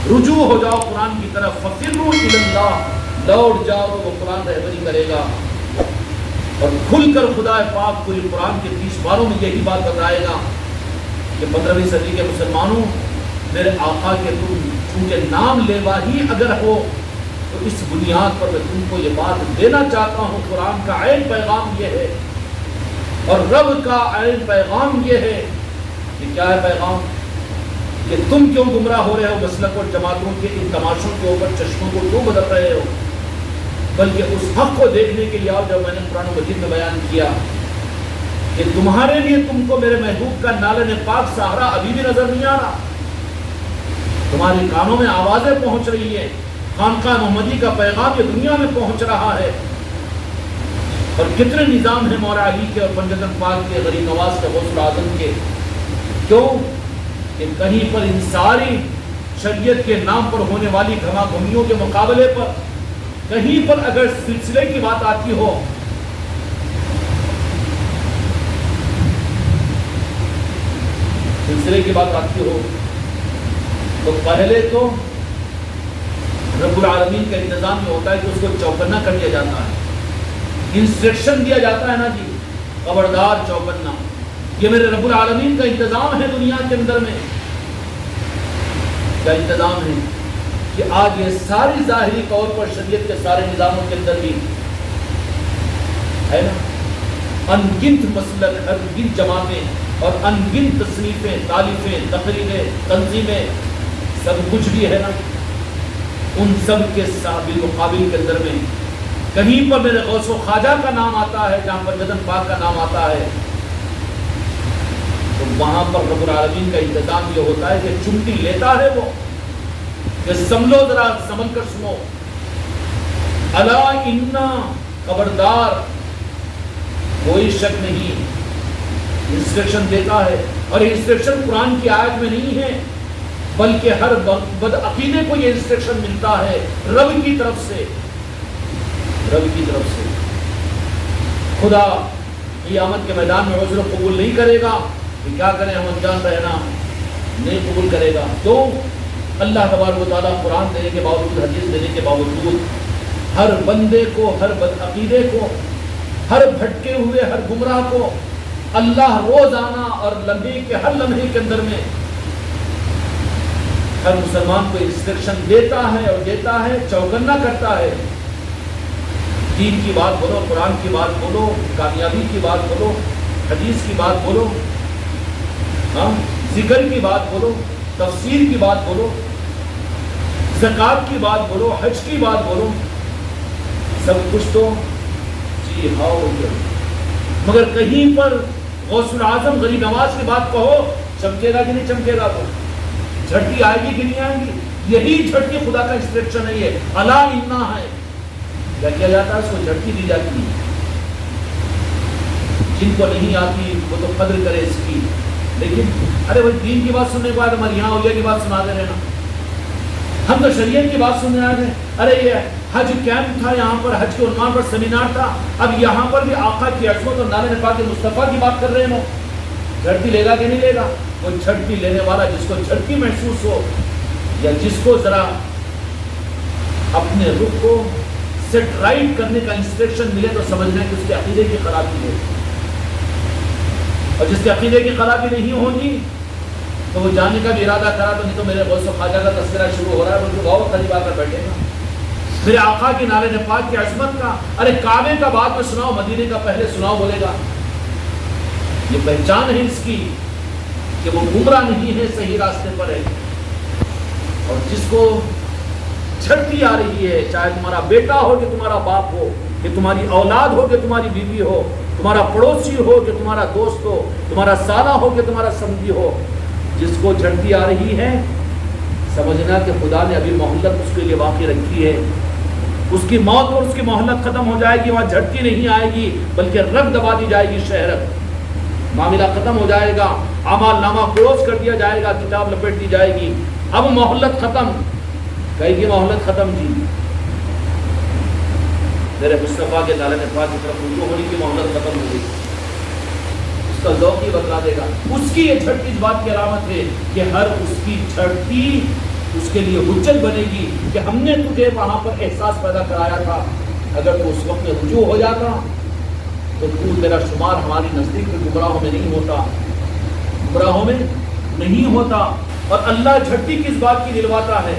رجوع ہو جاؤ قرآن کی طرف، ففروا الی اللہ، لوٹ جاؤ تو وہ قرآن رہبری کرے گا، اور کھل کر خدا پاک پوری قرآن کے 30 باروں میں یہی بات بتائے گا کہ 15ویں صدی کے مسلمانوں، میرے آقا کے تم چونکہ نام لیوا ہی اگر ہو تو اس بنیاد پر میں تم کو یہ بات دینا چاہتا ہوں، قرآن کا عین پیغام یہ ہے اور رب کا عین پیغام یہ ہے کہ کیا ہے پیغام، کہ تم کیوں گمراہ ہو رہے ہو مسلک اور جماعتوں کے ان تماشوں کے اوپر چشموں کو کیوں بدل رہے ہو، بلکہ اس حق کو دیکھنے کے لیے آؤ جو میں نے قرآن مجید میں بیان کیا کہ تمہارے لیے تم کو میرے محبوب کا نالہ پاک سہارا ابھی بھی نظر نہیں آ رہا، تمہارے کانوں میں آوازیں پہنچ رہی ہیں، خانقاہ محمدی کا پیغام یہ دنیا میں پہنچ رہا ہے، اور کتنے نظام ہیں مولا علی کے اور پنجتن پاک کے، غریب نواز کے، غوث الاعظم کے، کیوں کہ کہیں پر ان ساری شریعت کے نام پر ہونے والی گھما گھمیوں کے مقابلے پر کہیں پر اگر سلسلے کی بات آتی ہو تو پہلے تو رب العالمین کا انتظام یہ ہوتا ہے کہ اس کو چوکنا کر دیا جاتا ہے، انسٹرکشن دیا جاتا ہے نا جی، خبردار چوکنا، یہ میرے رب العالمین کا انتظام ہے دنیا کے اندر میں، کیا انتظام ہے کہ آج یہ ساری ظاہری طور پر شریعت کے سارے نظاموں کے اندر بھی ہے نا، ان گنت مسلک، ان گنت جماعتیں اور ان گنت تصنیفیں، تالیفیں، تقریریں، تنظیمیں، سب کچھ بھی ہے نا، ان سب کے بالمقابل کے اندر میں کہیں پر میرے غوث و خواجہ کا نام آتا ہے، جہاں پر جدن پاک کا نام آتا ہے، تو وہاں پر رب العالمین کا انتظام یہ ہوتا ہے کہ چمٹی لیتا ہے وہ کہ سمجھو، ذرا سمجھ کر سنو، الا انا، خبردار، کوئی شک نہیں، انسٹرکشن دیتا ہے، اور انسٹرکشن قرآن کی آیت میں نہیں ہے بلکہ ہر بد عقیدے کو یہ انسٹرکشن ملتا ہے رب کی طرف سے، رب کی طرف سے۔ خدا قیامت کے میدان میں عذر قبول نہیں کرے گا کہ کیا کریں ہم انجان رہنا، نہیں قبول کرے گا، کیوں؟ اللہ تبارک و تعالیٰ قرآن دینے کے باوجود، حدیث دینے کے باوجود ہر بندے کو، ہر بد عقیدے کو، ہر بھٹکے ہوئے، ہر گمراہ کو اللہ روزانہ اور لمحے کے ہر لمحے کے اندر میں ہر مسلمان کو انسٹرکشن دیتا ہے، اور دیتا ہے، چوکنا کرتا ہے، دین کی بات بولو، قرآن کی بات بولو، کامیابی کی بات بولو، حدیث کی بات بولو، ہاں ذکر کی بات بولو، تفسیر کی بات بولو، زکوٰۃ کی بات بولو، حج کی بات بولو، سب کچھ تو جی ہاں، مگر کہیں پر غوث الاعظم غریب نواز کی بات کہو، چمکے گا کہ نہیں چمکے گا؟ وہ جھٹکی آئے گی کہ نہیں آئے گی؟ یہی جھٹکی خدا کا انسٹرکشن ہے، یہ الا انا ہے، کیا کیا جاتا ہے؟ اس کو جھٹکی دی جاتی ہے، جن کو نہیں آتی وہ تو قدر کرے اس کی، لیکن ارے بھائی دین کی بات سننے کے بعد ہمارے یہاں اولیاء کی بات سنا دے رہے نا، ہم تو شریعت کی بات سننے آ رہے، ارے یہ حج کیمپ تھا، یہاں پر حج کے عنوان پر سیمینار تھا، اب یہاں پر بھی آقا کی عظمت اور نالہ پاک مصطفیٰ کی بات کر رہے ہیں، جھٹکی لے گا کہ نہیں لے گا؟ وہ جھٹکی لینے والا جس کو جھٹکی محسوس ہو، یا جس کو ذرا اپنے رخ کو سیٹ رائٹ کرنے کا انسٹرکشن ملے تو سمجھنا کہ اس کے عقیدے کی خرابی ہے، اور جس کے عقیدے کی خرابی نہیں ہوگی تو وہ جانے کا بھی ارادہ کرا تو نہیں تو میرے غوث و خواجہ کا تذکرہ شروع ہو رہا ہے، بلکہ بہت قریب آ کر بیٹھے گا، میرے آقا کی نالہ پاک کی عظمت کا، ارے کعبے کا بعد میں سناؤ، مدینے کا پہلے سناؤ بولے گا، یہ پہچان ہے اس کی کہ وہ گمراہ نہیں ہے، صحیح راستے پر ہے، اور جس کو جھٹکی آ رہی ہے، چاہے تمہارا بیٹا ہو کہ تمہارا باپ ہو، کہ تمہاری اولاد ہو کہ تمہاری بیوی ہو، تمہارا پڑوسی ہو کہ تمہارا دوست ہو، تمہارا سالہ ہو کہ تمہارا سمجھی ہو، جس کو جھٹکی آ رہی ہے سمجھنا کہ خدا نے ابھی مہلت اس کے لیے باقی رکھی ہے، اس کی موت اور اس کی مہلت ختم ہو جائے گی، وہاں جھٹکی نہیں آئے گی بلکہ رگ دبا دی جائے گی، شہرت، معاملہ ختم ہو جائے گا، اعمال نامہ کلوز کر دیا جائے گا، کتاب لپیٹ دی جائے گی، اب مہلت ختم، کہے گی مہلت ختم جی، میرے مصطفیٰ کے نالہ پاک کی طرف رجوع ہونے کی مہلت ختم ہو گئی، اس کا ذوق ہی بدلا دے گا، اس کی یہ جھٹکی اس بات کی علامت ہے کہ ہر اس کی جھٹکی اس کے لیے حجت بنے گی کہ ہم نے تجھے وہاں پر احساس پیدا کرایا تھا، اگر تو اس وقت میں رجوع ہو جاتا تو تیرا شمار ہماری نزدیک میں گمراہوں میں نہیں ہوتا، گمراہوں میں نہیں ہوتا۔ اور اللہ جھٹی کس بات کی دلواتا ہے؟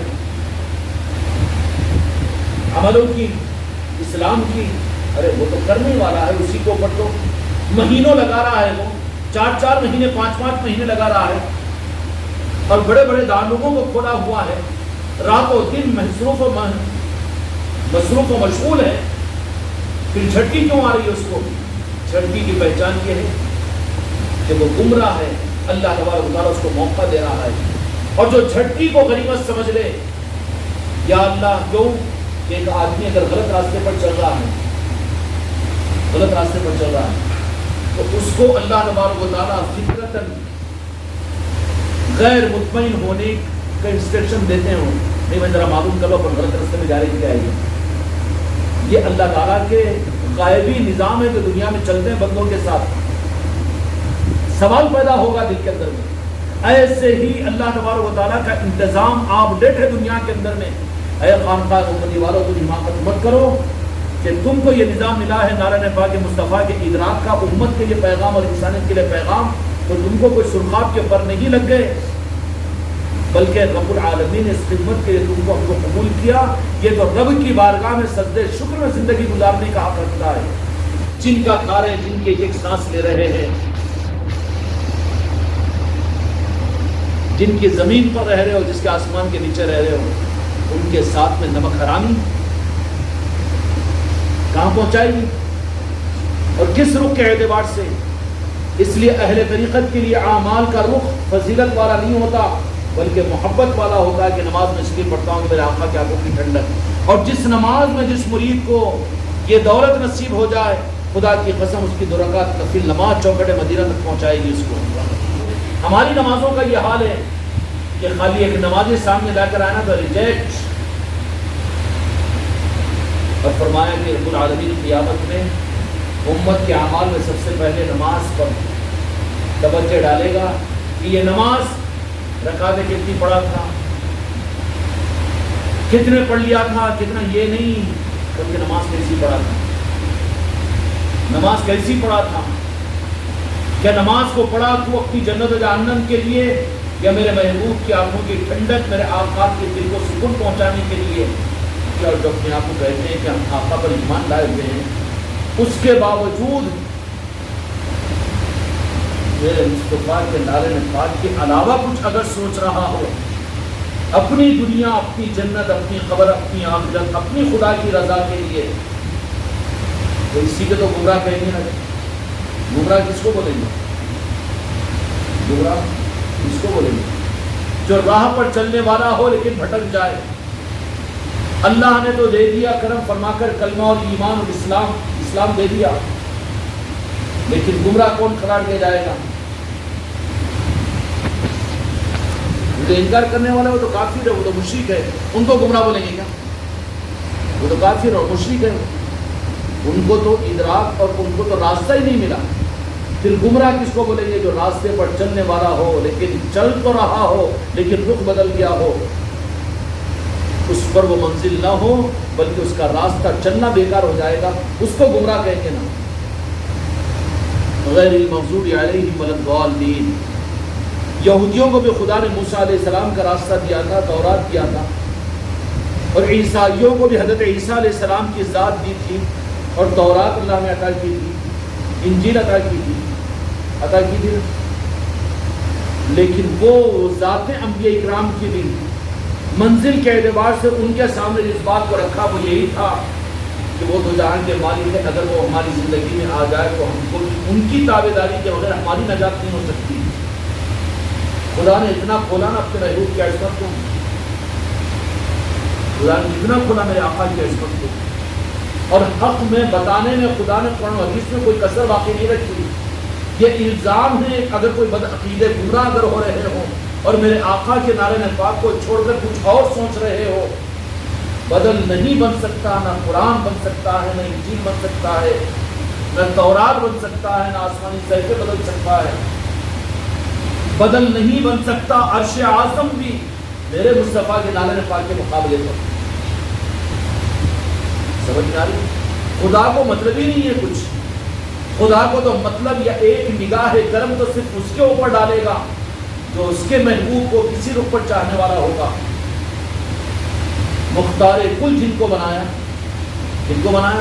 عملوں کی، اسلام کی۔ ارے وہ تو کرنے والا ہے، اسی کے اوپر تو مہینوں لگا رہا ہے، وہ 4 مہینے 5 مہینے لگا رہا ہے، اور بڑے بڑے دارالعلوموں کو کھولا ہوا ہے، رات و دن مصروف و مشغول ہے، پھر جھٹی کیوں آ رہی ہے اس کو؟ جھٹی کی پہچان یہ ہے کہ وہ گمراہ ہے، اللہ تبارک و تعالیٰ اس کو موقع دے رہا ہے۔ اور جو جھٹکی کو غنیمت سمجھ لے، یا اللہ کیوں کہ ایک آدمی اگر غلط راستے پر چل رہا ہے، غلط راستے پر چل رہا ہے، تو اس کو اللہ تبارک و تعالیٰ فطرتاً غیر مطمئن ہونے کا انسٹرکشن دیتے ہوں، نہیں میں ذرا معلوم کرو پر غلط راستے میں جا رہی کیا ہے۔ یہ اللہ تعالیٰ کے غائبی نظام ہے جو دنیا میں چلتے ہیں بندوں کے ساتھ۔ سوال پیدا ہوگا دل کے اندر میں، ایسے ہی اللہ تبارک و تعالیٰ کا انتظام آپ ڈیٹ ہے دنیا کے اندر میں۔ اے خانقاہ محمدی والوں کو حماقت مت کرو کہ تم کو یہ نظام ملا ہے نعرہ پاک مصطفیٰ کے ادراک کا، امت کے لیے پیغام اور انسانیت کے لیے پیغام، تو تم کو کوئی سرخاب کے پر نہیں لگ گئے، بلکہ رب العالمین نے اس خدمت کے لیے تم کو ہم کو قبول کیا۔ یہ تو رب کی بارگاہ میں سجدے شکر میں زندگی گزارنے کا حق رکھتا ہے۔ جن کا کار ہے، جن کے ایک سانس لے رہے ہیں، جن کی زمین پر رہ رہے ہو، جس کے آسمان کے نیچے رہ رہے ہو، ان کے ساتھ میں نمک حرامی کہاں پہنچائے گی اور کس رخ کے اعتبار سے؟ اس لیے اہل طریقت کے لیے اعمال کا رخ فضیلت والا نہیں ہوتا، بلکہ محبت والا ہوتا ہے کہ نماز میں اس لیے پڑھتا ہوں کہ میرے آقا کی آنکھوں کی ٹھنڈک۔ اور جس نماز میں جس مرید کو یہ دولت نصیب ہو جائے، خدا کی قسم اس کی 2 رکعت نفل نماز چوکھٹ مدینہ تک پہنچائے گی اس کو۔ ہماری نمازوں کا یہ حال ہے کہ خالی ایک نمازی سامنے لا کر آنا تو ریجیکٹ۔ اور فرمایا کہ رب العالمین قیامت میں امت کے اعمال میں سب سے پہلے نماز پر توجہ ڈالے گا کہ یہ نماز رکعتیں کتنی پڑھا تھا، کتنے پڑھ لیا تھا، کتنا، یہ نہیں بلکہ نماز کیسی پڑھا تھا، نماز کیسی پڑھا تھا، کیا نماز کو پڑھا تو اپنی جنت و جہنم کے لیے، یا میرے محبوب کی آنکھوں کی ٹھنڈک، میرے آقا کے دل کو سکون پہنچانے کے لیے؟ کیا جو اپنے آپ کو کہتے ہیں کہ ہم آقا پر ایمان لائے ہوئے ہیں، اس کے باوجود میرے مصطفیٰ کے نعرے پاک کے علاوہ کچھ اگر سوچ رہا ہو، اپنی دنیا، اپنی جنت، اپنی قبر، اپنی آخرت، اپنی خدا کی رضا کے لیے، تو اسی کے تو گمراہ کہیں گے نا۔ گمراہ کس کو بولیں گے؟ گمراہ کس کو بولیں گے؟ جو راہ پر چلنے والا ہو لیکن بھٹک جائے۔ اللہ نے تو دے دیا کرم فرما کر کلمہ اور ایمان اور اسلام دے دیا، لیکن گمراہ کون قرار دیا جائے گا؟ جو انکار کرنے والا ہے وہ تو کافر ہے، وہ تو مشرک ہے، ان کو گمراہ بولیں گے کیا؟ وہ تو کافر اور مشرک ہے، ان کو تو ادراک اور ان کو تو راستہ ہی نہیں ملا۔ پھر گمراہ کس کو بولیں گے؟ جو راستے پر چلنے والا ہو لیکن چل تو رہا ہو لیکن رخ بدل گیا ہو، اس پر وہ منزل نہ ہو بلکہ اس کا راستہ چلنا بیکار ہو جائے گا، اس کو گمراہ کہیں گے نا۔ غیر المغضوب علیہم ولا الضالین۔ یہودیوں کو بھی خدا نے موسیٰ علیہ السلام کا راستہ دیا تھا، تورات دیا تھا، اور عیسائیوں کو بھی حضرت عیسیٰ علیہ السلام کی ذات دی تھی، اور تورات اللہ نے عطا کی تھی، انجیل عطا کی تھی، لیکن وہ ذات انبیاء اکرام کی بھی منزل کے اعتبار سے ان کے سامنے اس بات کو رکھا وہ یہی تھا کہ وہ دو جہان کے مالک ہے، اگر وہ ہماری زندگی میں آ جائے تو ہم کو ان کی تابعداری کے بغیر ہماری نجات نہیں ہو سکتی۔ خدا نے اتنا کھولا نا اپنے محبوب کی عصمت کو، خدا نے اتنا کھولا میرے آقا کی عصمت کو، اور حق میں بتانے میں خدا نے قرآن و حدیث میں کوئی کسر باقی نہیں رکھی۔ یہ الزام ہے اگر کوئی بد عقیدے گمراہ اگر ہو رہے ہوں اور میرے آقا کے نعرے پاک کو چھوڑ کر کچھ اور سوچ رہے ہو، بدل نہیں بن سکتا، نہ قرآن بن سکتا ہے، نہ انجیل بن سکتا ہے، نہ تورات بن سکتا ہے، نہ آسمانی صحیفے بدل سکتا ہے، بدل نہیں بن سکتا۔ عرش اعظم بھی میرے مصطفیٰ کے نالے پاک کے مقابلے پر. سمجھ میں آ رہی؟ خدا کو مطلب ہی نہیں ہے کچھ. خدا کو تو مطلب یا ایک نگاہ کرم تو صرف اس کے اوپر ڈالے گا جو اس کے محبوب کو کسی رخ پر چاہنے والا ہوگا. مختار کل جن کو بنایا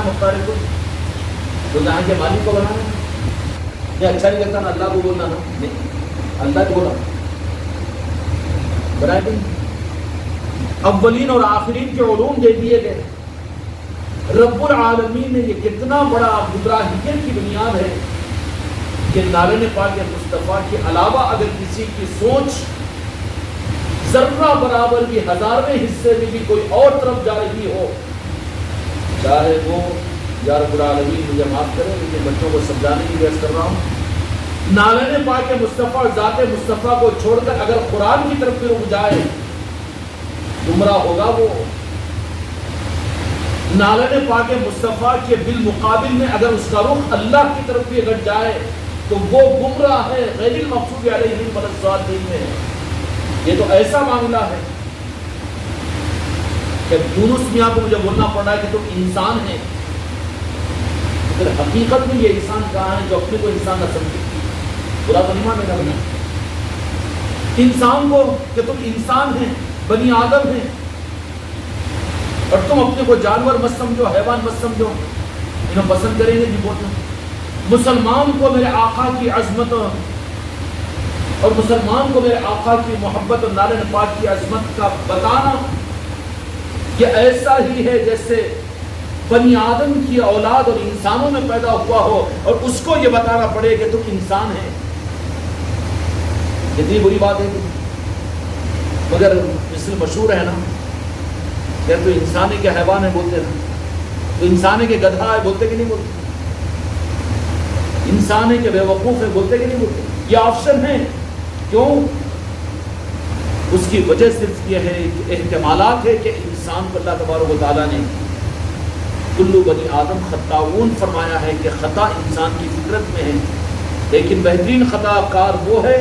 مختار کل تو جہاں کے مالک کو بنایا. یہ اچھا نہیں لگتا نا اللہ کو بولنا نا, نہیں اللہ کو بولا برائے نہیں. اولین اور آخرین کے علوم دے دیے گئے. رب العالمین نے یہ کتنا بڑا گمراہیت کی بنیاد ہے کہ نالے پاک مصطفیٰ کے علاوہ اگر کسی کی سوچ ذرہ برابر بھی ہزارویں حصے میں بھی کوئی اور طرف جا رہی ہو, چاہے وہ یا رب العالمین مجھے معاف کرے لیکن بچوں کو سمجھانے کی بحث کر رہا ہوں, نالے پاک مصطفیٰ ذات مصطفیٰ کو چھوڑ کر اگر قرآن کی طرف بھی رک جائے گمراہ ہوگا وہ. نالے پاک مصطفیٰ کے بالمقابل میں اگر اس کا رخ اللہ کی طرف بھی اگر جائے تو وہ گمراہ ہے, غیر المغضوب علیہم ولا الضالین میں ہے. یہ تو ایسا معاملہ ہے کہ یونس میاں کو مجھے بولنا پڑ رہا ہے کہ تم انسان ہیں, پھر حقیقت میں یہ انسان کہاں ہے جو اپنے کو انسان نہ سمجھے. برا تو نہیں مانے گا انسان کو کہ تم انسان ہیں, بنی آدم ہیں, اور تم اپنے کو جانور مت سمجھو, حیوان مت سمجھو. انہیں پسند کریں گے جی بولنا. مسلمان کو میرے آقا کی عظمت اور مسلمان کو میرے آقا کی محبت اور نالے پاک کی عظمت کا بتانا کہ ایسا ہی ہے جیسے بنی آدم کی اولاد اور انسانوں میں پیدا ہوا ہو اور اس کو یہ بتانا پڑے کہ تم انسان ہیں. کتنی بری بات ہے. مگر مثل مشہور ہے نا کہ تو انسان ہے کہ حیوان ہے بولتے نا, تو انسان ہے کہ گدھا ہے بولتے کہ نہیں بولتے, انسان ہے کہ بے وقوف ہے بولتے کہ نہیں بولتے. یہ آپشن ہے. کیوں؟ اس کی وجہ صرف یہ ہے کہ احتمالات ہے کہ انسان کو اللہ تبارک و تعالیٰ نے کلو بنی آدم خطاؤن فرمایا ہے کہ خطا انسان کی فطرت میں ہے, لیکن بہترین خطا کار وہ ہے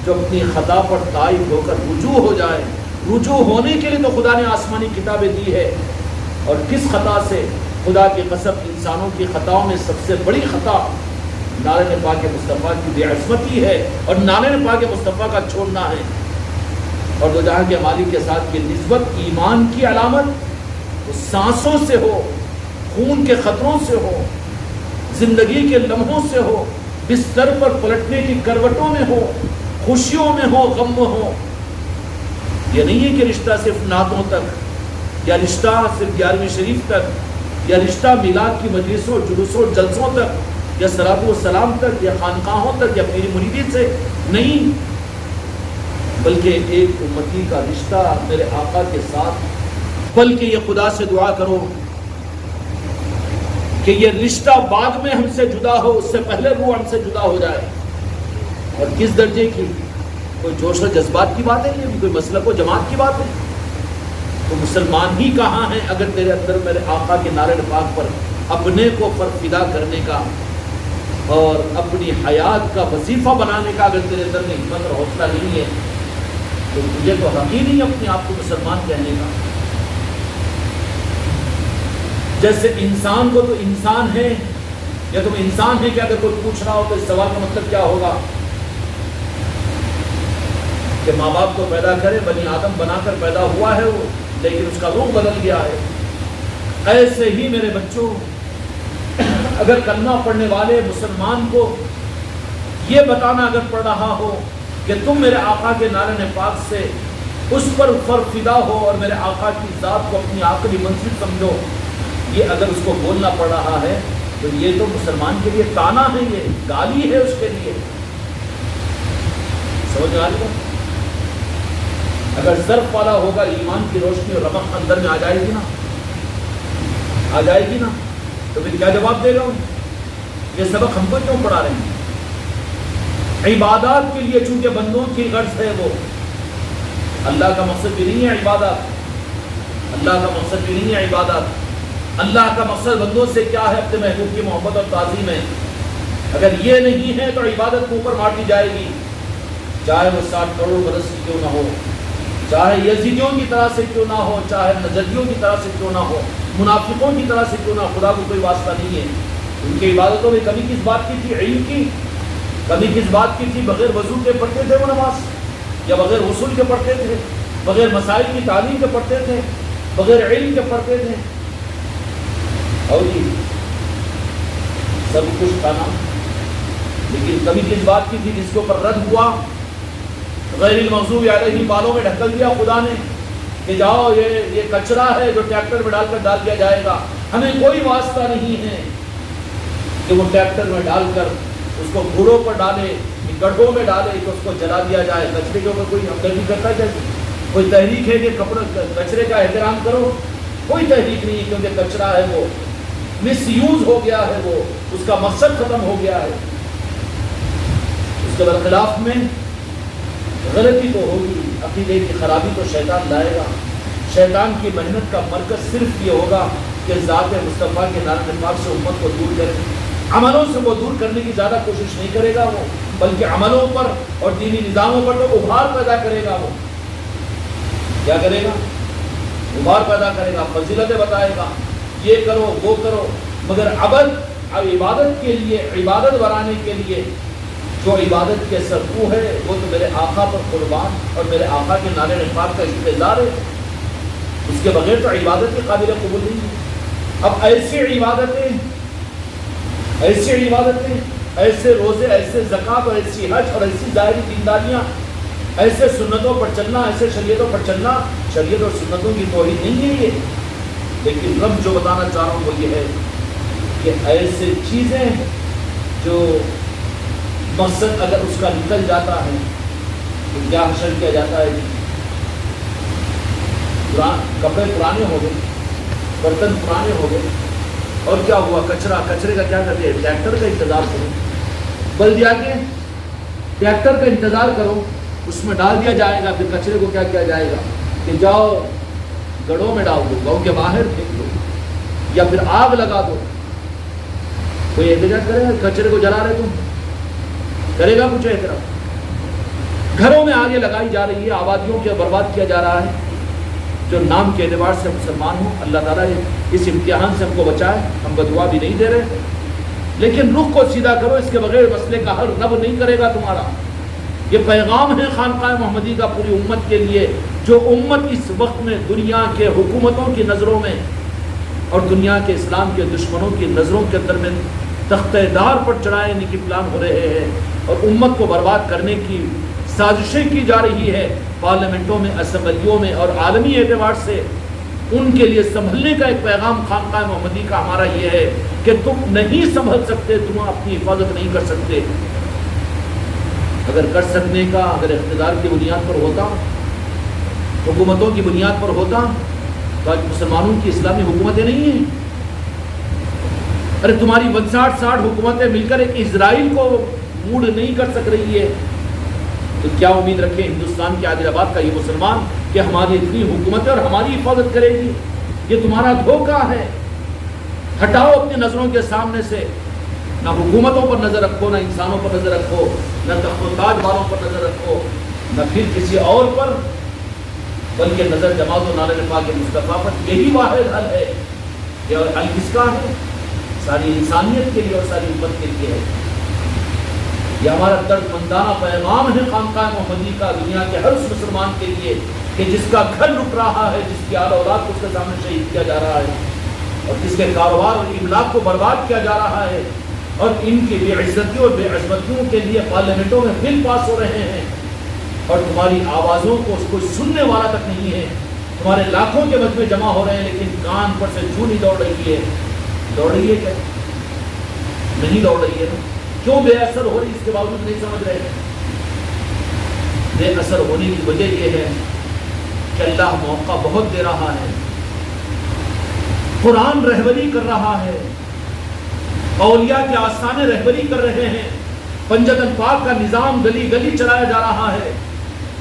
جو اپنی خطا پر تائب ہو کر رجوع ہو جائے. رجوع ہونے کے لیے تو خدا نے آسمانی کتابیں دی ہے, اور کس خطا سے؟ خدا کی قسم انسانوں کی خطاؤں میں سب سے بڑی خطا نالے پاک مصطفیٰ کی بے عصمتی ہے اور نالے پاک مصطفیٰ کا چھوڑنا ہے. اور دو جہاں کے مالک کے ساتھ یہ نسبت ایمان کی علامت وہ سانسوں سے ہو, خون کے خطروں سے ہو, زندگی کے لمحوں سے ہو, بستر پر پلٹنے کی کروٹوں میں ہو, خوشیوں میں ہو, غم میں ہو. یہ نہیں ہے کہ رشتہ صرف نعتوں تک یا رشتہ صرف 11ویں شریف تک یا رشتہ میلاد کی مجلسوں, جلوسوں, جلسوں تک یا صلاۃ و سلام تک یا خانقاہوں تک یا پیری مریدی سے نہیں, بلکہ ایک امتی کا رشتہ میرے آقا کے ساتھ. بلکہ یہ خدا سے دعا کرو کہ یہ رشتہ بعد میں ہم سے جدا ہو, اس سے پہلے روح ہم سے جدا ہو جائے. اور کس درجے کی کوئی جوش و جذبات کی بات ہے, یہ کوئی مسلک و جماعت کی بات ہے. تو مسلمان ہی کہاں ہیں اگر تیرے اندر میرے آقا کے نعرہ پاک پر اپنے کو پر فدا کرنے کا اور اپنی حیات کا وظیفہ بنانے کا اگر تیرے اندر ہمت اور حوصلہ نہیں ہے تو تجھے تو حق ہی نہیں اپنے آپ کو مسلمان کہنے کا. جیسے انسان کو تو انسان ہے, یا تم انسان ہے کہ اگر کوئی پوچھ رہا ہو تو اس سوال کا مطلب کیا ہوگا کہ ماں باپ کو پیدا کرے, بنی آدم بنا کر پیدا ہوا ہے وہ, لیکن اس کا روح بدل گیا ہے. ایسے ہی میرے بچوں اگر کلمہ پڑھنے والے مسلمان کو یہ بتانا اگر پڑ رہا ہو کہ تم میرے آقا کے نعرہ پاک سے اس پر فدا ہو اور میرے آقا کی ذات کو اپنی آخری منزل سمجھو, یہ اگر اس کو بولنا پڑ رہا ہے تو یہ تو مسلمان کے لیے تانا ہے, یہ گالی ہے اس کے لیے. سمجھ آ رہی ہے؟ اگر ظرف والا ہوگا ایمان کی روشنی اور رمق اندر میں آ جائے گی نا, تو پھر کیا جواب دے گا؟ یہ سبق ہم کو کیوں پڑھا رہے ہیں؟ عبادات کے لیے چونکہ بندوں کی غرض ہے, وہ اللہ کا مقصد بھی نہیں ہے عبادات, اللہ کا مقصد بھی نہیں ہے عبادات. اللہ کا مقصد بندوں سے کیا ہے؟ اپنے محبوب کی محبت اور تعظیم ہے. اگر یہ نہیں ہے تو عبادت کو اوپر مار دی جائے گی, چاہے وہ 60 کروڑ برس کی کیوں نہ ہو, چاہے یزیدیوں کی طرح سے کیوں نہ ہو، چاہے نجدیوں کی طرح سے کیوں نہ ہو، منافقوں کی طرح سے کیوں نہ، خدا کو کوئی واسطہ نہیں ہے۔ ان کی عبادتوں میں کمی کس بات کی تھی؟ علم کی۔ کمی کس بات کی تھی؟ بغیر وضو کے پڑھتے تھے وہ نماز، یا بغیر غسل کے پڑھتے تھے، بغیر مسائل کی تعلیم کے پڑھتے تھے، بغیر علم کے پڑھتے تھے، اور جی سب کچھ تھا نا۔ لیکن کمی کس بات کی تھی جس کے اوپر رد ہوا؟ غیر المغضوب علیہم بالوں میں ڈھکل دیا خدا نے کہ جاؤ یہ کچرا ہے جو ٹریکٹر میں ڈال کر ڈال دیا جائے گا، ہمیں کوئی واسطہ نہیں ہے کہ وہ ٹریکٹر میں ڈال کر اس کو گھوڑوں پر ڈالے، گڈھوں میں ڈالے کہ اس کو جلا دیا جائے۔ کچرے کے اوپر کوئی ہمدردی کرتا ہے؟ کوئی تحریک ہے کہ کچرے کا احترام کرو؟ کوئی تحریک نہیں، کیونکہ کچرا ہے وہ مس یوز ہو گیا ہے، وہ اس کا مقصد ختم ہو گیا ہے۔ اس کے برخلاف میں غلطی تو ہوگی، عقیدے کی خرابی تو شیطان لائے گا۔ شیطان کی محنت کا مرکز صرف یہ ہوگا کہ ذات مصطفیٰ کے نام پاک سے امت کو دور کرے۔ عملوں سے وہ دور کرنے کی زیادہ کوشش نہیں کرے گا وہ، بلکہ عملوں پر اور دینی نظاموں پر تو ابھار پیدا کرے گا۔ وہ کیا کرے گا؟ ابھار پیدا کرے گا، فضیلتیں بتائے گا، یہ کرو وہ کرو، مگر عبادت کے لیے، عبادت بنانے کے لیے جو عبادت کے سرکو ہے وہ تو میرے آقا پر قربان اور میرے آقا کے نام پاک کا انتظار ہے، اس کے بغیر تو عبادت کے قابل قبول نہیں ہے۔ اب ایسے روزے، ایسے زکوٰۃ اور ایسی حج اور ایسی ظاہری دینداریاں، ایسے سنتوں پر چلنا، ایسے شریعتوں پر چلنا، شریعت اور سنتوں کی توہین نہیں ہے یہ۔ لیکن رب جو بتانا چاہ رہا ہوں وہ یہ ہے کہ ایسے چیزیں جو مقصد اگر اس کا نکل جاتا ہے تو کیا حشر کیا جاتا ہے؟ کپڑے پرانے ہو گئے، برتن پرانے ہو گئے، اور کیا ہوا؟ کچرے کا کیا کرتے ہیں؟ ٹریکٹر کا انتظار کرو، بلدیہ کے ٹریکٹر کا انتظار کرو، اس میں ڈال دیا جائے گا۔ پھر کچرے کو کیا کیا جائے گا کہ جاؤ گڑھوں میں ڈال دو، گاؤں کے باہر پھینک دو، یا پھر آگ لگا دو۔ کوئی احتجاج کرے گا؟ کچرے کو جلا رہے تم، کرے گا کچھ احترام؟ گھروں میں آگے لگائی جا رہی ہے، آبادیوں کے برباد کیا جا رہا ہے۔ جو نام کے اعتبار سے مسلمان ہوں، اللہ تعالیٰ اس امتحان سے ہم کو بچائے، ہم بدعا بھی نہیں دے رہے، لیکن رخ کو سیدھا کرو، اس کے بغیر مسئلے کا حل رب نہیں کرے گا تمہارا۔ یہ پیغام ہے خانقاہ محمدی کا پوری امت کے لیے، جو امت اس وقت میں دنیا کے حکومتوں کی نظروں میں اور دنیا کے اسلام کے دشمنوں کی نظروں کے اندر میں تختہ دار پر چڑھانے کی پلان ہو رہے ہیں، اور امت کو برباد کرنے کی سازشیں کی جا رہی ہے پارلیمنٹوں میں، اسمبلیوں میں، اور عالمی اعتبار سے ان کے لیے سنبھلنے کا ایک پیغام خانقاہ محمدی کا ہمارا یہ ہے کہ تم نہیں سنبھل سکتے، تم اپنی حفاظت نہیں کر سکتے۔ اگر کر سکنے کا، اگر اقتدار کی بنیاد پر ہوتا، حکومتوں کی بنیاد پر ہوتا، تو آج مسلمانوں کی اسلامی حکومتیں نہیں ہیں۔ ارے تمہاری 59 حکومتیں مل کر ایک اسرائیل کو موڈ نہیں کر سک رہی ہے، تو کیا امید رکھیں ہندوستان کے عادل آباد کا یہ مسلمان کہ ہماری اتنی حکومتیں اور ہماری حفاظت کرے گی؟ یہ تمہارا دھوکہ ہے۔ ہٹاؤ اپنی نظروں کے سامنے سے، نہ حکومتوں پر نظر رکھو، نہ انسانوں پر نظر رکھو، نہ تخت و تاج والوں پر نظر رکھو، نہ پھر کسی اور پر، بلکہ نظر جماعت و نام پاک مصطفیٰ پر۔ یہی واحد حل ہے۔ یہ حل کس کا ہے؟ ساری انسانیت کے لیے اور ساری امت کے لیے ہے۔ یہ ہمارا درد مندانہ پیغام ہے خانقاہ محمدی کا دنیا کے ہر اس مسلمان کے لیے کہ جس کا گھر رک رہا ہے، جس کی آل اولاد کو اس کے سامنے شہید کیا جا رہا ہے، اور جس کے کاروبار اور املاک کو برباد کیا جا رہا ہے، اور ان کی بے عزتیوں اور بے عظمتیوں کے لیے پارلیمنٹوں میں بل پاس ہو رہے ہیں، اور تمہاری آوازوں کو کوئی سننے والا تک نہیں ہے۔ تمہارے لاکھوں کے مجمع جمع ہو رہے ہیں، لیکن کان پر سے چھو نہیں دوڑ رہی ہے۔ دوڑ رہی ہے کیا؟ نہیں دوڑ رہی ہے نا۔ کیوں بے اثر ہو رہی؟ اس کے باوجود نہیں سمجھ رہے۔ بے اثر ہونے کی وجہ یہ ہے کہ اللہ موقع بہت دے رہا ہے، قرآن رہبری کر رہا ہے، اولیاء کے آستانے رہبری کر رہے ہیں، پنجتن پاک کا نظام گلی گلی چلایا جا رہا ہے۔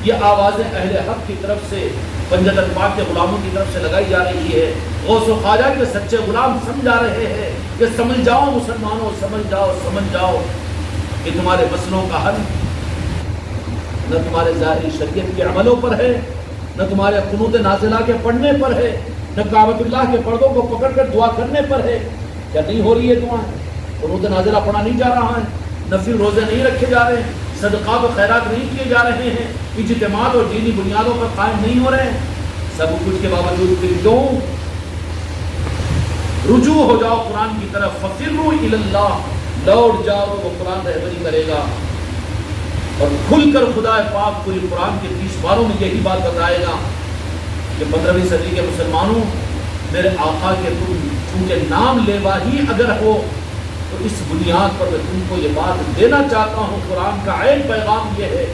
یہ آوازیں اہل حق کی طرف سے، پنجتن پاک کے غلاموں کی طرف سے لگائی جا رہی ہے۔ غوث و خواجہ کے سچے غلام سمجھا رہے ہیں کہ سمجھ جاؤ مسلمانوں، سمجھ جاؤ کہ تمہارے مسئلوں کا حل نہ تمہارے ظاہری شریعت کے عملوں پر ہے، نہ تمہارے قنوت نازلہ کے پڑھنے پر ہے، نہ کعبۃ اللہ کے پردوں کو پکڑ کر دعا کرنے پر ہے. کیا نہیں ہو رہی ہے دعائیں؟ قنوت نازلہ پڑھا نہیں جا رہا ہے، نفل روزے نہیں رکھے جا رہے ہیں، صدقات و خیرات نہیں کیے جا رہے ہیں، اجتماعات اور دینی بنیادوں پر قائم نہیں ہو رہے ہیں. سب کچھ کے باوجود پھر کیوں؟ رجوع ہو جاؤ قرآن کی طرف. ففروا الی اللہ، لوٹ جاؤ تو وہ قرآن رہبری کرے گا. اور کھل کر خدا پاک پوری قرآن کے 30 باروں میں یہی بات بتائے گا کہ 15ویں صدی کے مسلمانوں، میرے آقا کے تم چونکہ نام لیوا ہی اگر ہو تو اس بنیاد پر میں تم کو یہ بات دینا چاہتا ہوں. قرآن کا عین پیغام یہ ہے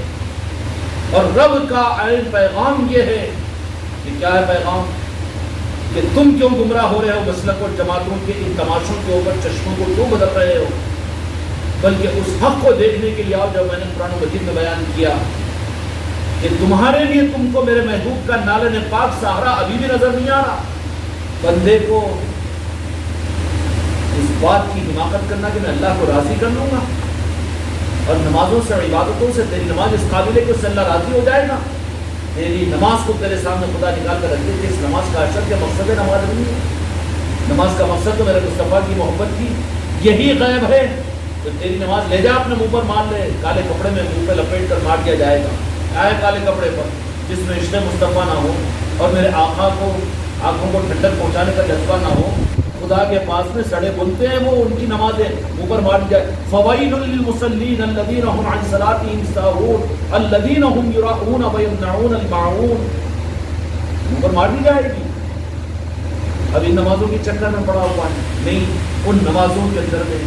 اور رب کا عین پیغام یہ ہے کہ کیا ہے پیغام؟ کہ تم کیوں گمراہ ہو رہے ہو مسلک اور جماعتوں کے ان تماشوں کے اوپر چشموں کو کیوں بدل رہے ہو، بلکہ اس حق کو دیکھنے کے لیے آؤ جو میں نے قرآن مجید میں بیان کیا کہ تمہارے لیے تم کو میرے محبوب کا نالن پاک سہارا ابھی بھی نظر نہیں آ رہا. بندے کو اس بات کی حماقت کرنا کہ میں اللہ کو راضی کر لوں گا اور نمازوں سے اور عبادتوں سے تیری نماز اس قابل ہے کہ اس سے اللہ راضی ہو جائے گا. تیری نماز کو تیرے سامنے خدا نکال کر رکھتے کہ اس نماز کا اشد کے مقصد نماز نہیں ہے. نماز کا مقصد تو میرے مصطفیٰ کی محبت کی یہی غیب ہے. تو تیری نماز لے جا اپنے منہ پر مار لے، کالے کپڑے میں منہ پہ لپیٹ کر مار دیا جائے گا. آئے کالے کپڑے پر جس میں عشق مصطفیٰ نہ ہو اور میرے آقا کو آنکھوں کو ٹھنڈک پہنچانے کا جذبہ نہ ہو. خدا کے پاس میں سڑے بنتے ہیں وہ ان کی نمازیں منہ پر مار دی جائے. فویل للمصلین الذین هم عن صلاتهم ساہون الذین هم یراؤون ویمنعون الماعون. منہ پر مار دی جائے گی. اب ان نمازوں کی چکر میں پڑا ہوا ہے نہیں، ان نمازوں کے اندر میں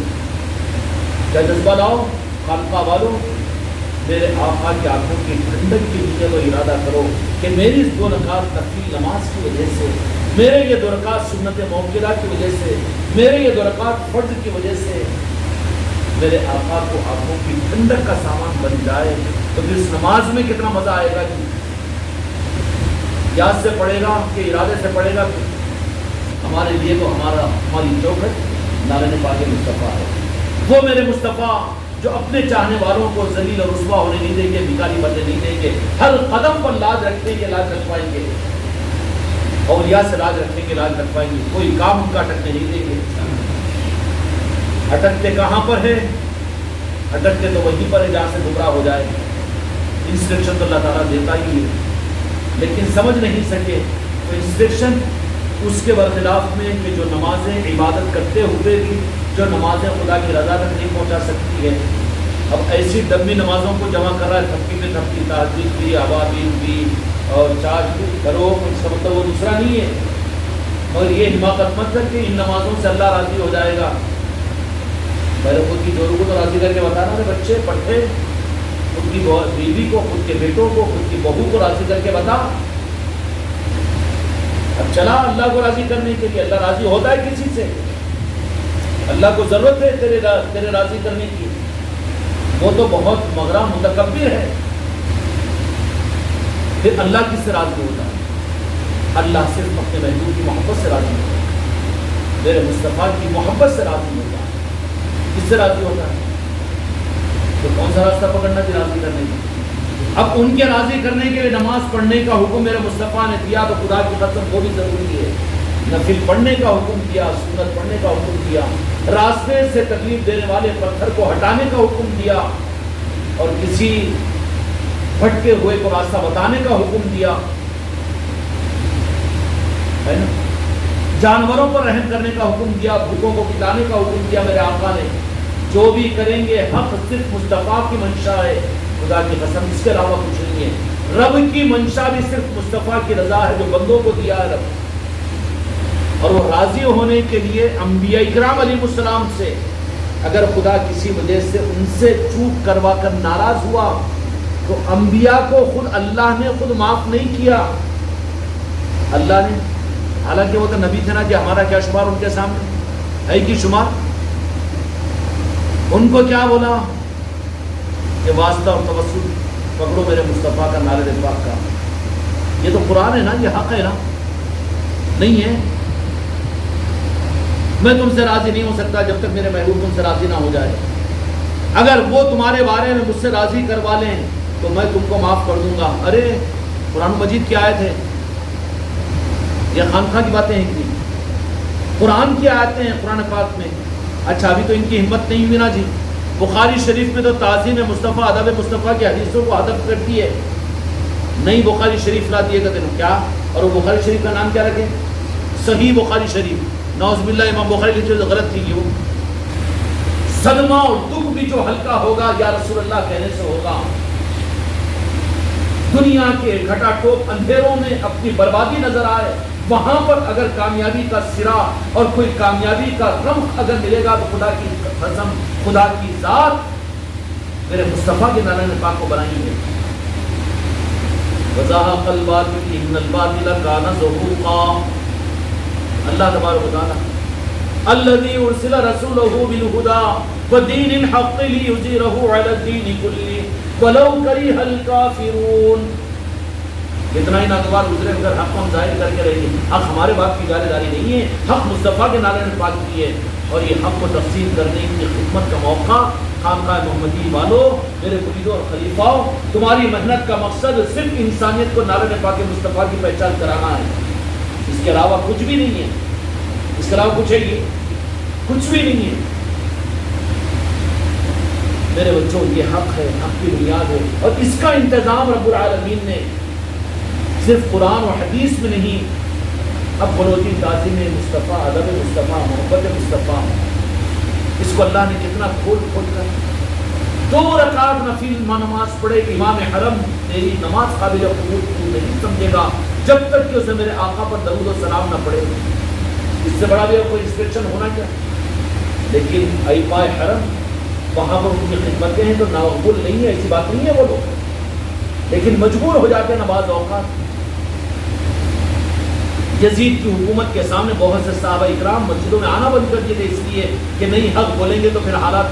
کیا جذبہ لاؤ خانقاہ والوں، میرے آقا کی آنکھوں کی ٹھنڈک کے لیے وہ ارادہ کرو کہ میری اس 2 رکعت نفلی نماز کی وجہ سے، میرے یہ 2 رکعت سنت موقرہ کی وجہ سے، میرے یہ 2 رکعت فرض کی وجہ سے میرے آقا کو آنکھوں کی ٹھنڈک کا سامان بن جائے. تو پھر اس نماز میں کتنا مزہ آئے گا جی. یاد سے پڑھے گا کہ ارادے سے پڑھے گا. ہمارے لیے تو ہماری چوکھٹ نالن پاک مصطفیٰ ہے. وہ میرے مصطفیٰ جو اپنے چاہنے والوں کو ذلیل اور رسوا ہونے نہیں دیں گے، بھکاری بننے نہیں دیں گے، ہر قدم پر لاج رکھیں گے، لاج رکھوائیں گے، اولیاء سے لاج رکھیں گے، لاج رکھوائیں گے. کوئی کام ان کا اٹکنے نہیں دیں گے. اٹکتے کہاں پر ہے؟ اٹکتے تو وہیں پر ہے جہاں سے گمراہ ہو جائے. انسٹرکشن تو اللہ تعالیٰ دیتا ہی ہے لیکن سمجھ نہیں سکے. تو انسٹرکشن اس کے برخلاف میں کہ جو نمازیں عبادت کرتے ہوئے بھی جو نمازیں خدا کی رضا تک نہیں پہنچا سکتی ہے. اب ایسی ڈمی نمازوں کو جمع کر رہا ہے، تھپکی پہ تھپکی، تہجد بھی، اوابین بھی اور چارج بھی کرو. اس کا مطلب وہ دوسرا نہیں ہے. مگر یہ حماقت مت کر کے ان نمازوں سے اللہ راضی ہو جائے گا. پہلے خود کی جوروں کو تو راضی کر کے بتانا کہ بچے پٹھے، خود کی بیوی کو، خود کے بیٹوں کو، خود کی بہو کو راضی کر کے بتا. اب چلا اللہ کو راضی کرنے کے لیے. اللہ راضی ہوتا ہے کسی سے؟ اللہ کو ضرورت ہے تیرے راضی کرنے کی. وہ تو بہت مغرا متکبر ہے. پھر اللہ کس سے راضی ہوتا ہے؟ اللہ صرف اپنے محبوب کی محبت سے راضی ہوتا ہے، میرے مصطفیٰ کی محبت سے راضی ہوتا ہے. کس سے راضی ہوتا ہے؟ تو کون سا راستہ پکڑنا تھی راضی کرنے کی؟ اب ان کے راضی کرنے کے لیے نماز پڑھنے کا حکم میرے مصطفیٰ نے دیا تو خدا کی قسم وہ بھی ضروری ہے. نفل پڑھنے کا حکم دیا، سنت پڑھنے کا حکم دیا، راستے سے تکلیف دینے والے پتھر کو ہٹانے کا حکم دیا اور کسی بھٹکے ہوئے کو راستہ بتانے کا حکم دیا ہے نا. جانوروں پر رحم کرنے کا حکم دیا، بھوکوں کو کھلانے کا حکم دیا میرے آقا نے. جو بھی کریں گے حق صرف مصطفیٰ کی منشا ہے، خدا کی قسم اس کے علاوہ کچھ نہیں ہے. رب کی منشا بھی صرف مصطفیٰ کی رضا ہے جو بندوں کو دیا ہے رب. اور وہ راضی ہونے کے لیے انبیاء اکرام علیہ السلام سے اگر خدا کسی وجہ سے ان سے چوک کروا کر ناراض ہوا تو انبیاء کو خود اللہ نے خود معاف نہیں کیا. اللہ نے، حالانکہ وہ تو نبی تھے نا کہ ہمارا کیا شمار ان کے سامنے ہے کہ شمار. ان کو کیا بولا کہ واسطہ اور توسل پکڑو میرے مصطفیٰ کا نالے پاک کا. یہ تو قرآن ہے نا، یہ حق ہے نا. نہیں ہے میں تم سے راضی نہیں ہو سکتا جب تک میرے محبوب تم سے راضی نہ ہو جائے. اگر وہ تمہارے بارے میں مجھ سے راضی کروا لیں تو میں تم کو معاف کر دوں گا. ارے قرآن مجید کی آیت ہے یا خانقاہ کی باتیں ہیں اتنی؟ قرآن کی آیتیں ہیں قرآن پاک میں. اچھا ابھی تو ان کی ہمت نہیں ہوئی نا جی. بخاری شریف میں تو تعظیم مصطفیٰ ادب مصطفیٰ کی حدیثوں کو ہدف کرتی ہے. نہیں بخاری شریف لا دیے کہتے ہیں کیا. اور وہ بخاری شریف کا نام کیا رکھے؟ صحیح بخاری شریف. نعوذ باللہ امام بخاری لکھے تو غلط تھی کیوں. صدمہ اور دکھ بھی جو ہلکا ہوگا یا رسول اللہ کہنے سے ہوگا. دنیا کے گھٹا ٹوپ اندھیروں میں اپنی بربادی نظر آئے, وہاں پر اگر کامیابی کا سرا اور کوئی کامیابی کا رمق اگر ملے گا تو خدا کی قسم, خدا کی ذات میرے مصطفیٰ کے نالے پاک کو بنائی ہے. وَزَاهَقَ الْبَاطِلُ إِنَّ الْبَاطِلَ كَانَ زَهُوقًا. اللہ تبارک و تعالی الذي ارسل رسوله بالهدى ودين الحق ليظهره على الدين كله ولو كره الكافرون. کتنا ہی ناگوار گزرے مگر حق ہم ظاہر کر کے رہیں گے. حق ہمارے باپ کی گالے داری نہیں ہے, حق مصطفیٰ کے نالے نے پاک کی ہے. اور یہ حق کو تفسیر کرنے کی خدمت کا موقع خانقاہ محمدی والوں, میرے مریدوں اور خلیفاؤں, تمہاری محنت کا مقصد صرف انسانیت کو نالے پاک مصطفیٰ کی پہچان کرانا ہے. اس کے علاوہ کچھ بھی نہیں ہے. اس کے علاوہ کچھ ہے یہ کچھ بھی نہیں ہے. میرے بچوں یہ حق ہے, حق کی بنیاد ہے, اور اس کا انتظام رب العالمین نے صرف قرآن و حدیث میں نہیں, اب بلوچی تعظیم مصطفیٰ, ادب مصطفیٰ, محبت مصطفیٰ, اس کو اللہ نے کتنا کھول کھول کر 2 رکعت نفل نماز پڑھے. امام حرم تیری نماز قابل قبول تو نہیں سمجھے گا جب تک کہ اسے میرے آقا پر درود و سلام نہ پڑھے. اس سے بڑا بھی کوئی انسپیکشن ہونا کیا. لیکن ائمہ حرم وہاں پر ان کی خدمتیں ہیں تو نامقبول نہیں ہے, ایسی بات نہیں ہے وہ لوگ, لیکن مجبور ہو جاتے ہیں بعض اوقات. یزید کی حکومت کے سامنے بہت سے صحابہ اکرام مسجدوں میں آنا بند کر دیے تھے, اس لیے کہ نہیں حق بولیں گے تو پھر حالات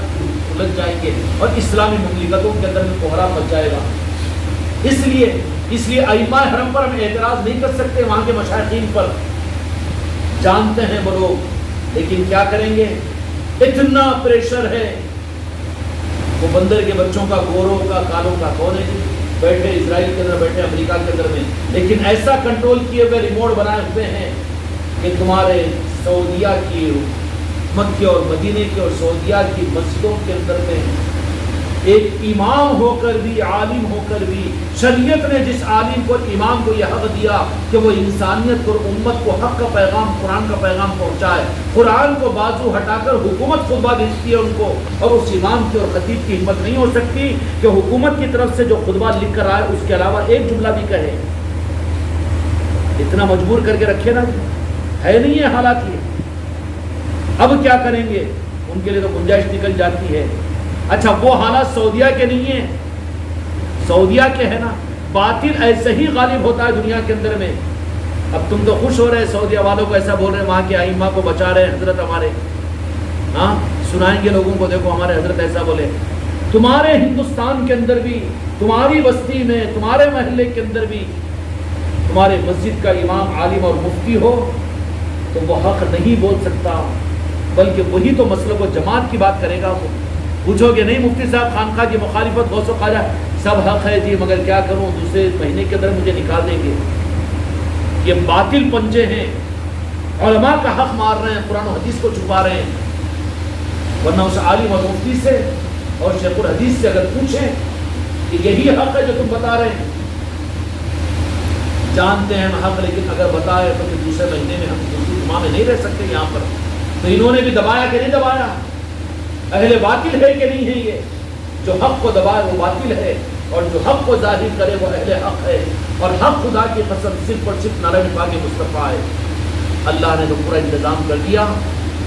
الجھ جائیں گے اور اسلامی مملکتوں کے اندر میں کوہرام مچ جائے گا. اس لیے ائمہ حرم پر ہم اعتراض نہیں کر سکتے, وہاں کے مشائخین پر جانتے ہیں وہ لوگ, لیکن کیا کریں گے, اتنا پریشر ہے. وہ بندر کے بچوں کا, گوروں کا, کالوں کا کون ہے جی, بیٹھے اسرائیل کے اندر, بیٹھے امریکہ کے اندر میں, لیکن ایسا کنٹرول کیے ہوئے ریموٹ بنائے ہوئے ہیں کہ تمہارے سعودیہ کی, مکہ اور مدینے کی اور سعودیہ کی مسجدوں کے اندر میں ایک امام ہو کر بھی, عالم ہو کر بھی, شریعت نے جس عالم کو, امام کو یہ حق دیا کہ وہ انسانیت کو, امت کو حق کا پیغام, قرآن کا پیغام پہنچائے, قرآن کو بازو ہٹا کر حکومت خطبہ دیتی ہے ان کو, اور اس امام کی اور خطیب کی ہمت نہیں ہو سکتی کہ حکومت کی طرف سے جو خطبہ لکھ کر آئے اس کے علاوہ ایک جملہ بھی کہے. اتنا مجبور کر کے رکھے نا, ہے نہیں ہے حالات یہ. اب کیا کریں گے, ان کے لیے تو گنجائش نکل جاتی ہے. اچھا وہ حالات سعودیہ کے نہیں ہیں, سعودیہ کے ہے نا. باطل ایسے ہی غالب ہوتا ہے دنیا کے اندر میں. اب تم تو خوش ہو رہے سعودیہ والوں کو ایسا بول رہے ہیں, وہاں کے ائمہ کو بچا رہے ہیں حضرت ہمارے, ہاں سنائیں گے لوگوں کو, دیکھو ہمارے حضرت ایسا بولے. تمہارے ہندوستان کے اندر بھی, تمہاری بستی میں, تمہارے محلے کے اندر بھی تمہارے مسجد کا امام, عالم اور مفتی ہو تو وہ حق نہیں بول سکتا, بلکہ وہی تو مسلک و جماعت کی بات کرے گا. پوچھو گے نہیں مفتی صاحب خانقاہ کی مخالفت, غوث و خواجہ سب حق ہے جی, مگر کیا کروں, دوسرے مہینے کے اندر مجھے نکال دیں گے. یہ باطل پنجے ہیں, علماء کا حق مار رہے ہیں, قرآن و حدیث کو چھپا رہے ہیں. ورنہ اس عالم اور مفتی سے اور شیخ الحدیث سے اگر پوچھیں کہ یہی حق ہے جو تم بتا رہے ہیں, جانتے ہیں ہم حق, لیکن اگر بتائے تو پھر دوسرے مہینے میں ہم دوسری جمعہ میں نہیں رہ سکتے یہاں پر. تو انہوں نے بھی دبایا کہ نہیں دبایا, اہل باطل ہے کہ نہیں ہے. یہ جو حق کو دبائے وہ باطل ہے, اور جو حق کو ظاہر کرے وہ اہل حق ہے. اور حق خدا کی قسم صرف اور صرف نعرہ پاک مصطفیٰ ہے. اللہ نے تو پورا انتظام کر دیا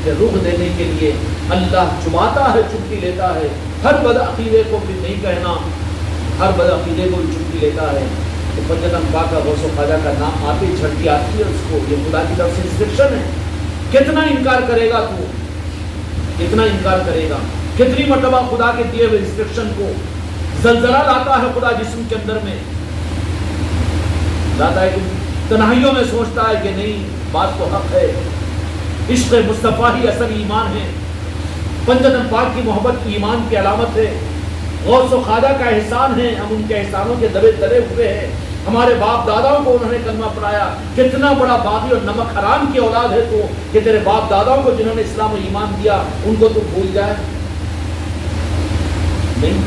کہ رخ دینے کے لیے اللہ چباتا ہے, چھٹی لیتا ہے. ہر بد عقیدے کو پھر نہیں کہنا, ہر بد عقیدے کو چھٹی لیتا ہے. تو پنجتن پاک کا غوث و خواجہ کا نام آتے ہی جھڑتی آتی ہے اس کو, یہ خدا کی طرف سے انسٹرکشن ہے. کتنا انکار کرے گا تو, کتنا انکار کرے گا. کتنی مرتبہ خدا کے دیے ہوئے انسٹرکشن کو زلزلہ لاتا ہے خدا جسم کے اندر میں, لاتا ہے کہ تنہائیوں میں سوچتا ہے کہ نہیں بات تو حق ہے. عشق مصطفیٰ ہی اصل ایمان ہے. پنجتن پاک کی محبت ایمان کی علامت ہے. غوث و خواجہ کا احسان ہے, ہم ان کے احسانوں کے دبے تلے ہوئے ہیں. ہمارے باپ داداؤں کو انہوں نے کلمہ پڑھایا. کتنا بڑا باغی اور نمک حرام کی اولاد ہے تو کہ تیرے باپ داداؤں کو جنہوں نے اسلام و ایمان دیا ان کو تو بھول جائے نہیں.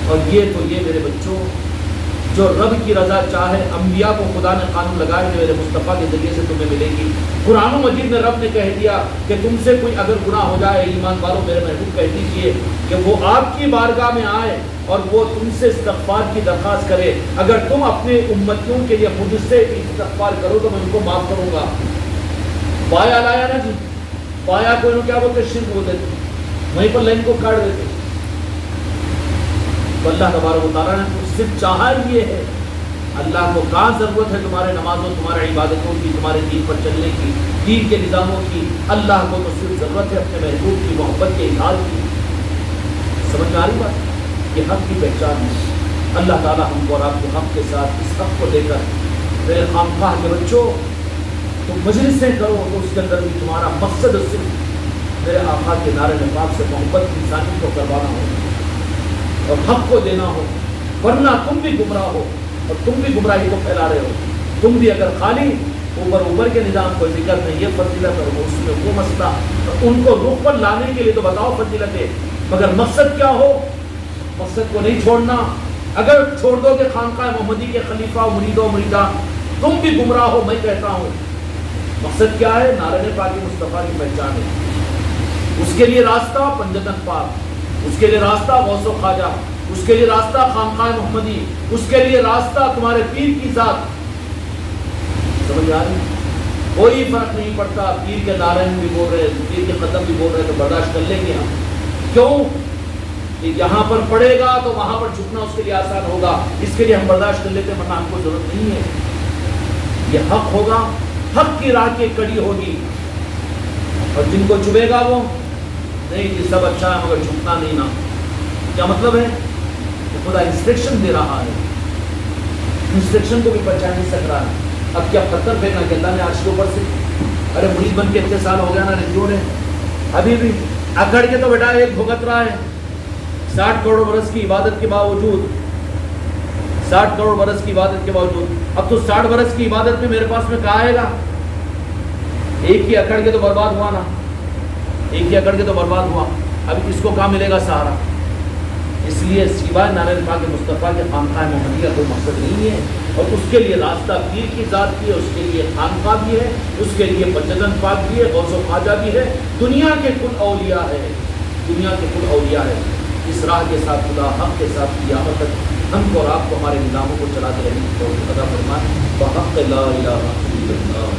اور یہ میرے بچوں جو رب کی رضا چاہے، انبیاء کو خدا نے قانون لگائے کہ میرے مصطفیٰ کے ذریعے سے تمہیں ملے گی. قرآن مجید میں رب نے کہہ دیا کہ تم سے کوئی اگر گناہ ہو جائے، ایمان والوں میرے محبوب کہہ دیجیے کہ وہ آپ کی بارگاہ میں آئے اور وہ تم سے استغفار کی درخواست کرے. اگر تم اپنے امتیوں کے لیے مجھ سے استغفار کرو تو میں ان کو معاف کروں گا. پایا لایا نا جی، پایا کو کیا بولتے، شرک بولتے تھے، وہیں پر لائن کو کاٹ دیتے. تو اللہ تبارک و تعالیٰ نے صرف چاہا یہ ہے. اللہ کو کہاں ضرورت ہے تمہارے نمازوں، تمہارے عبادتوں کی، تمہارے دین پر چلنے کی، دین کے نظاموں کی. اللہ کو تو صرف ضرورت ہے اپنے محبوب کی محبت کے اظہار کی. سمجھ میں آ رہی بات؟ یہ حق کی پہچان ہے. اللہ تعالیٰ ہم کو اور آپ کو حق کے ساتھ اس حق کو لے کر میرے خانقاہ کے بچوں تو مجلسیں کرو تو اس کے اندر بھی تمہارا مقصد صرف میرے آقا کے نعرے پاک سے محبت انسانی کو کروانا ہو اور حق کو دینا ہو. ورنہ تم بھی گمراہ ہو اور تم بھی گمراہی کو پھیلا رہے ہو. تم بھی اگر خالی اوپر کے نظام کو ذکر نہیں، یہ فضیلت اور اس میں وہ مسئلہ، ان کو رخ پر لانے کے لیے تو بتاؤ فضیلتیں، مگر مقصد کیا ہو؟ مقصد کو نہیں چھوڑنا. اگر چھوڑ دو کہ خانقاہ محمدی کے خلیفہ مرید و مریدہ تم بھی گمراہ ہو. میں کہتا ہوں مقصد کیا ہے؟ نعرہ پاک مصطفیٰ کی پہچان ہے. اس کے لیے راستہ پنجتن پاک، اس کے لیے راستہ غوث و خواجہ، اس کے لیے راستہ خانقاہ محمدی، اس کے لیے راستہ تمہارے پیر کی ذات. سمجھ آ رہی؟ کوئی فرق نہیں پڑتا. پیر کے نعرے بھی بول رہے، پیر کے قدم بھی بول رہے تو برداشت کر لیں گے ہم. کیوں کہ یہاں پر پڑے گا تو وہاں پر جھکنا اس کے لیے آسان ہوگا. اس کے لیے ہم برداشت کر لیتے ہیں، ورنہ ہم کو ضرورت نہیں ہے. یہ حق ہوگا، حق کی راہ کی کڑی ہوگی، اور جن کو چبے گا وہ نہیں یہ سب اچھا ہے مگر جھکنا نہیں نا. کیا مطلب ہے؟ کہ خدا انسٹرکشن دے رہا ہے، انسٹرکشن کو بھی پہچان نہیں سک رہا ہے. اب کیا پتھر پھینکنا کہ اللہ نے عرش کے اوپر سے، ارے مرید بن کے اتنے سال ہو گیا نا رجوع ہے، ابھی بھی اکڑ کے تو بیٹا ایک بھگت رہا ہے. 60 کروڑ برس کی عبادت کے باوجود، 60 کروڑ برس کی عبادت کے باوجود اب تو 60 برس کی عبادت میں میرے پاس میں کہاں آئے گا؟ ایک ہی اکڑ کے تو برباد ہوا نا، ایک ہی اکڑ کے تو برباد ہوا. اب کس کو کہاں ملے گا سہارا؟ اس لیے سوائے نعرہ پاک مصطفیٰ کے خانقاہ محمدی کا کوئی مقصد نہیں ہے. اور اس کے لیے راستہ پیر کی ذات بھی ہے، اس کے لیے خانقاہ بھی ہے، اس کے لیے پنجتن پاک بھی ہے، غوث و خواجہ بھی ہے، دنیا کے کل اولیاء ہے، دنیا کے کل اولیاء ہے. اس راہ کے ساتھ خدا حق کے ساتھ قیامت تک ہم کو اور آپ کو ہمارے نظاموں کو چلاتے رہنے کی توفیق عطا فرمائے. بحق لا الہ الا اللہ.